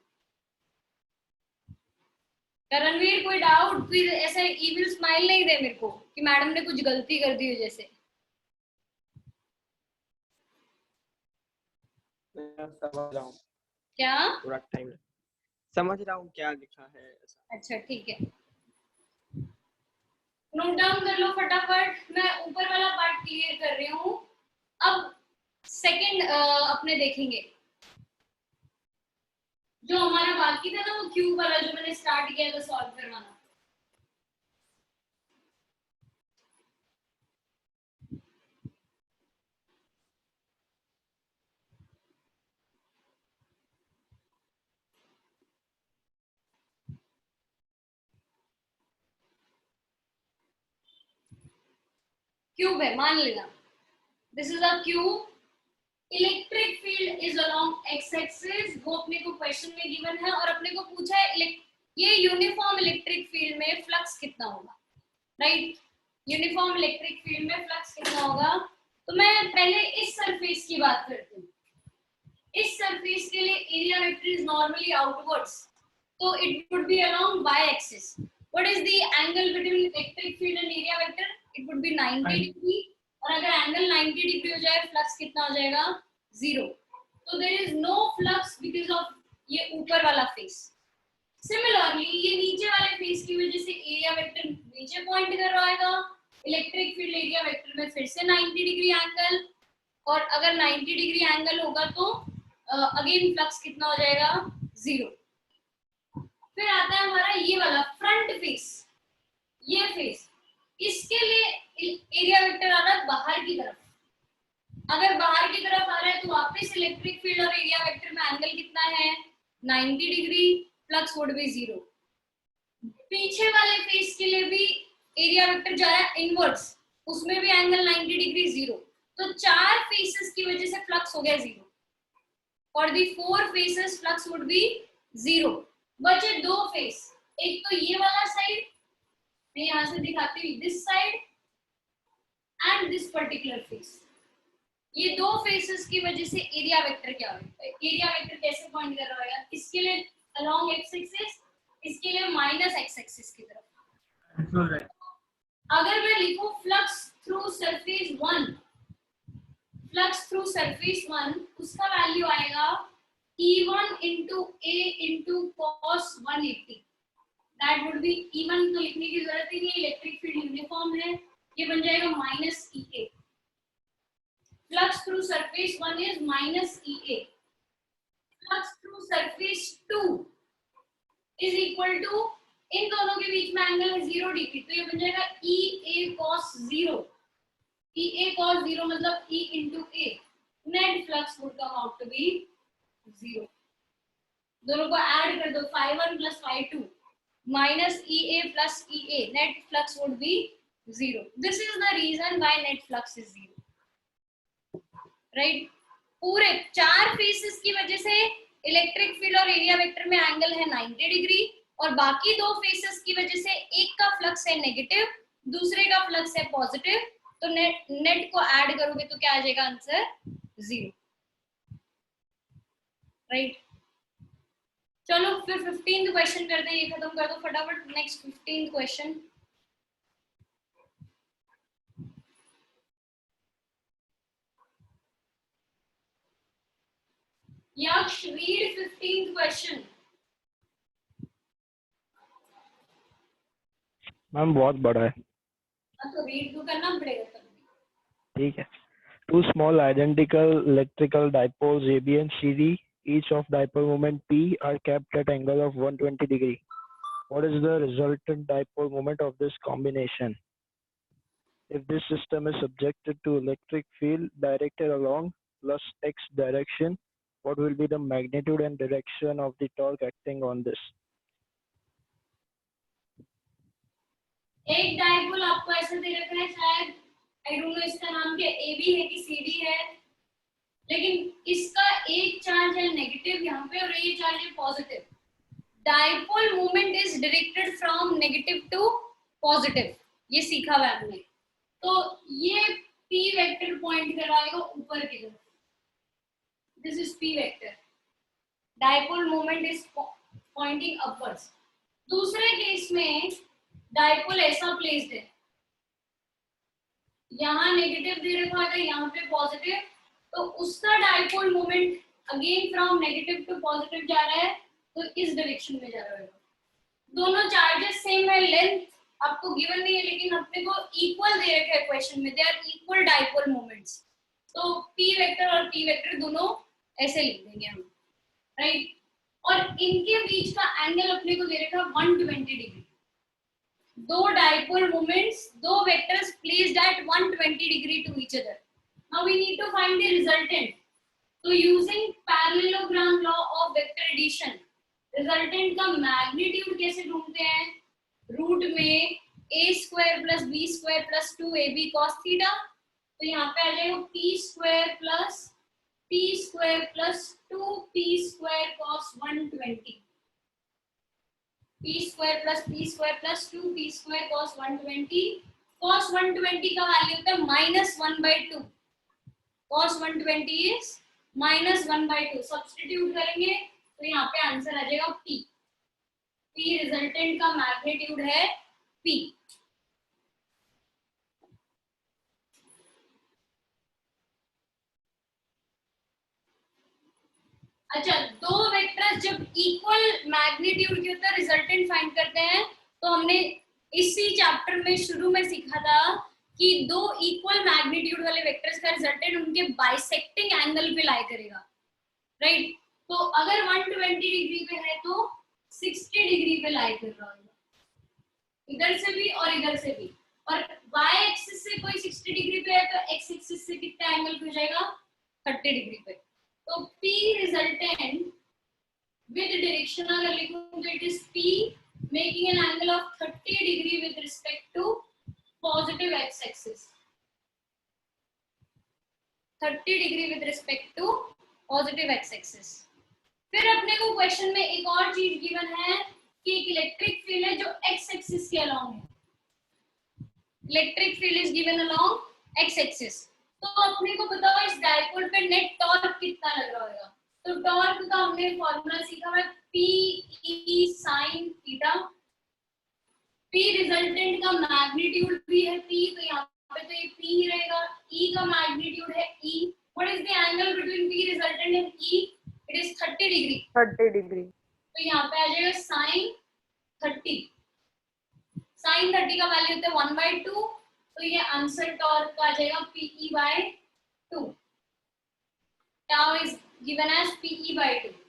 Ranveer कोई डाउट? फिर ऐसे इविल स्माइल नहीं दे मेरे को कि मैडम ने कुछ गलती कर दी हो जैसे. समझ रहा हूँ. क्या? पूरा टाइम समझ रहा हूँ क्या लिखा है. अच्छा ठीक है. नोट डाउन कर लो फटाफट. मैं ऊपर वाला पार्ट क्लियर कर रही हूँ. अब सेकंड अपने देखेंगे. जो हमारा बाकी था ना वो क्यूब वाला जो मैंने स्टार्ट किया था सॉल्व करवाना. क्यूब है मान लेना. This is a cube. Electric field is along x axis. वो अपने को क्वेश्चन में गिवन है और अपने को पूछा है ये यूनिफॉर्म इलेक्ट्रिक फील्ड में फ्लक्स कितना होगा. राइट. यूनिफॉर्म इलेक्ट्रिक फील्ड में फ्लक्स कितना होगा. तो मैं पहले इस सरफेस की बात करती हूँ. इस सरफेस के लिए area vector is normally outwards. तो it would be along y axis. What is the angle between electric field and area vector? It would be 90 degree. और अगर एंगल 90 डिग्री हो जाए फ्लक्स कितना हो जाएगा? 0. तो there is no flux because of ये ऊपर वाला फेस. सिमिलरली ये नीचे वाले फेस की वजह से एरिया वेक्टर नीचे पॉइंट कर रहा है. इलेक्ट्रिक फील्ड एरिया वेक्टर में फिर से 90 डिग्री एंगल. और अगर 90 डिग्री एंगल होगा तो अगेन फ्लक्स कितना हो जाएगा? 0. फिर आता है हमारा ये वाला फ्रंट फेस. ये फेस, इसके लिए एरिया वेक्टर आ रहा है बाहर की तरफ. अगर बाहर की तरफ आ रहा है तो वापस इलेक्ट्रिक फील्ड और एरिया वेक्टर में एंगल कितना है? 90 डिग्री. Flux would be 0. पीछे वाले फेस के लिए भी एरिया वेक्टर जा रहा है इनवर्ड्स. उसमें भी एंगल 90 डिग्री 0. तो 4 फेसेस की वजह से फ्लक्स हो गया 0. For the four faces flux would be 0. बचे दो फेस, एक तो ये वाला साइड, मैं यहाँ से दिखाती हूँ, this side and this particular face. ये दो फेसेस की वजह से एरिया वेक्टर क्या होगा? एरिया वेक्टर कैसे पॉइंट कर रहा होगा? इसके लिए अलोंग एक्स एक्सिस, इसके लिए माइनस एक्स एक्सिस की तरफ. अगर मैं लिखूं flux through surface 1, flux through surface 1, उसका वैल्यू आएगा E1 into A into cos 180. That would be, E1 तो लिखने की जरूरत ही नहीं है, इलेक्ट्रिक फील्ड यूनिफॉर्म है, ये बन जाएगा minus EA. Flux through surface 1 is minus EA. Flux through surface 2 is equal to, इन दोनों के बीच में एंगल है 0 डिग्री, तो ये बन जाएगा EA cos 0. EA cos 0 मतलब E into A. Net flux would come out to be 0. दोनों को ऐड कर दो, phi1 plus phi2 minus EA plus EA. Net flux would be 0. This is the reason why net flux is 0. Right? पूरे चार faces की वजह से electric field और एरिया वेक्टर में एंगल है 90 डिग्री, और बाकी दो फेसेस की वजह से एक का फ्लक्स है नेगेटिव, दूसरे का फ्लक्स है पॉजिटिव, तो नेट को ऐड करोगे तो क्या आ जाएगा आंसर? 0. राइट? चलो फिर 15th क्वेश्चन कर दें, ये खत्म कर दो फटाफट. Next 15th question. यक्ष, रीड 15th क्वेश्चन. मैम बहुत बड़ा है. तो रीड तो करना पड़ेगा तब. ठीक है. Two small identical electrical dipoles AB and CD, each of dipole moment P are kept at angle of 120 degree. What is the resultant dipole moment of this combination? If this system is subjected to electric field directed along plus x direction, what will be the magnitude and direction of the torque acting on this? एक dipole आपको ऐसे दे रखा है, शायद I don't know इसका नाम क्या, AB है कि CD है, लेकिन इसका एक चार्ज है नेगेटिव यहाँ पे और ये चार्ज है positive. Dipole moment is directed from negative to positive, ये सीखा हुआ हमने. तो ये P वेक्टर पॉइंट करवाएगा ऊपर की तरफ. This is P vector. Dipole moment is pointing upwards. दूसरे केस में डायपोल ऐसा प्लेस्ड है, यहाँ नेगेटिव दे रखा है, यहाँ पे पॉजिटिव, तो उसका dipole moment again from negative to positive जा रहा है, तो इस डायरेक्शन में जा रहा है. दोनों चार्जेस सेम है, लेंथ आपको गिवन नहीं है, लेकिन अपने को इक्वल दे रखा है क्वेश्चन में, they are equal dipole moments. तो P वेक्टर और P वेक्टर दोनों ऐसे लिख देंगे हम. राइट? और इनके बीच का एंगल अपने को दे रखा है 120 डिग्री. दो डायपोल मोमेंट्स, दो vectors placed at 120 degree to each other. Now we need to find the resultant. So using parallelogram law of vector addition, resultant का magnitude कैसे ढूंढते हैं? रूट में a square plus b square plus 2ab cos theta, तो यहाँ पे आ जाएगा p square plus 2p square cos 120. P square plus 2p square cos 120. Cos 120 का वैल्यू होता है -1/2. Cos 120 is -1/2. सब्स्टिट्यूट करेंगे तो यहाँ पे आंसर आ जाएगा P. P रिजल्टेंट का मैग्नीट्यूड है P. अच्छा, दो वेक्टर्स जब इक्वल मैग्नीट्यूड के होते हैं, रिजल्टेंट फाइंड करते हैं, तो हमने इसी चैप्टर में शुरू में सीखा था कि दो इक्वल मैग्नीट्यूड वाले वेक्टर्स का रिजल्टेंट उनके बाइसेक्टिंग एंगल पे लाई करेगा. राइट? तो अगर 120 डिग्री पे है तो 60 डिग्री पे लाई कर रहा होगा, इधर से भी और इधर से भी. और y एक्सिस से कोई 60 डिग्री पे है तो x एक्सिस से कितना एंगल पे हो जाएगा? 30 डिग्री पे. तो P resultant with direction अगर लिखूं तो it is P making an angle of 30 degree with respect to positive x-axis. 30 degree with respect to positive x axis. फिर अपने को क्वेश्चन में एक और चीज गिवन है कि एक इलेक्ट्रिक फील्ड है जो एक्स एक्सिस के अलोंग है। Electric field is given along x axis. तो अपने को बताओ इस डायपोल पे नेट टॉर्क कितना लग रहा होगा। तो टॉर्क का हमने फॉर्मूला सीखा है P E sin theta. P resultant का मैग्नीट्यूड भी है P, तो यहाँ पे तो ये P ही रहेगा। E का मैग्नीट्यूड है E। What is the angle between P resultant and E? It is 30 degree. 30 degree. तो यहाँ पे आ जाएगा sin 30। sin 30 का वैल्यू होता है 1/2, तो ये आंसर टॉर्क का आ जाएगा PE/2। Tau is given as PE/2।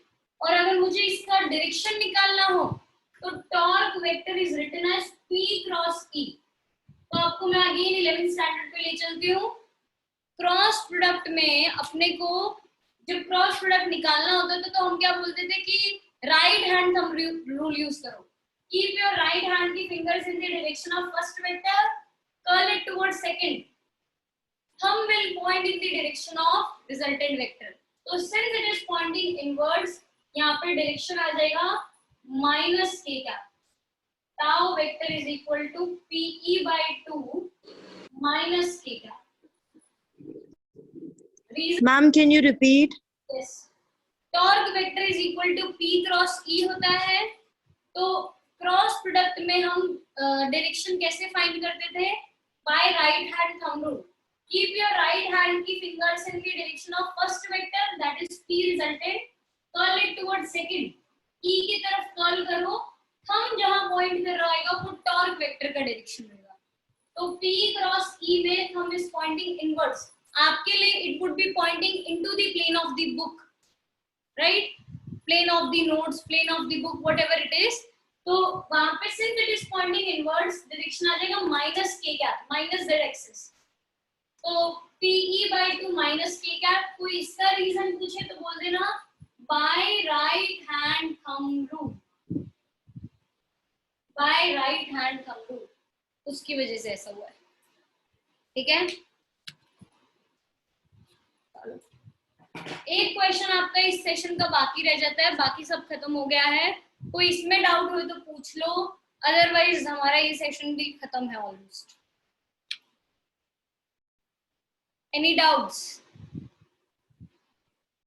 और अगर मुझे इसका डायरेक्शन निकालना हो तो torque vector is written as P cross E। तो आपको मैं अगेन 11th स्टैंडर्ड पे ले चलती हूँ। क्रॉस प्रोडक्ट में अपने को जब क्रॉस प्रोडक्ट निकालना होता था तो हम क्या बोलते थे कि right hand thumb rule use करो। कीप योर राइट हैंड की fingers in the direction of first vector, curl it towards second, thumb will point in the direction of resultant vector। तो since it is pointing inwards, यहाँ पे direction आ जाएगा minus k cap. tau vector is equal to PE/2 minus k cap. Ma'am, can you repeat? Yes. Torque vector is equal to P cross E होता है। तो cross product में हम direction कैसे फाइंड करते थे? By right hand thumb rule. Keep your right hand की fingers in the direction of first vector that is P resultant, curl it towards second, E की तरफ कर्ल करो, थंब जहां पॉइंट कर रहा होगा वो टॉर्क वेक्टर का डायरेक्शन होगा। तो P क्रॉस E में थंब इज पॉइंटिंग इनवर्ड्स। आपके लिए it would be pointing into the plane of the book, right? Plane of the notes, plane of the book, whatever it is. तो वहां पे since it is pointing inwards direction आ जाएगा minus k cap, minus z axis. तो PE/2 minus k cap. कोई इसका reason पूछे तो बोल देना by right hand thumb rule, by right hand thumb rule, उसकी वजह से ऐसा हुआ है। ठीक है, एक क्वेश्चन आपका इस सेशन का बाकी रह जाता है, बाकी सब खत्म हो गया है। कोई इसमें डाउट हो तो पूछ लो, अदरवाइज हमारा ये सेशन भी खत्म है ऑलमोस्ट। Any doubts?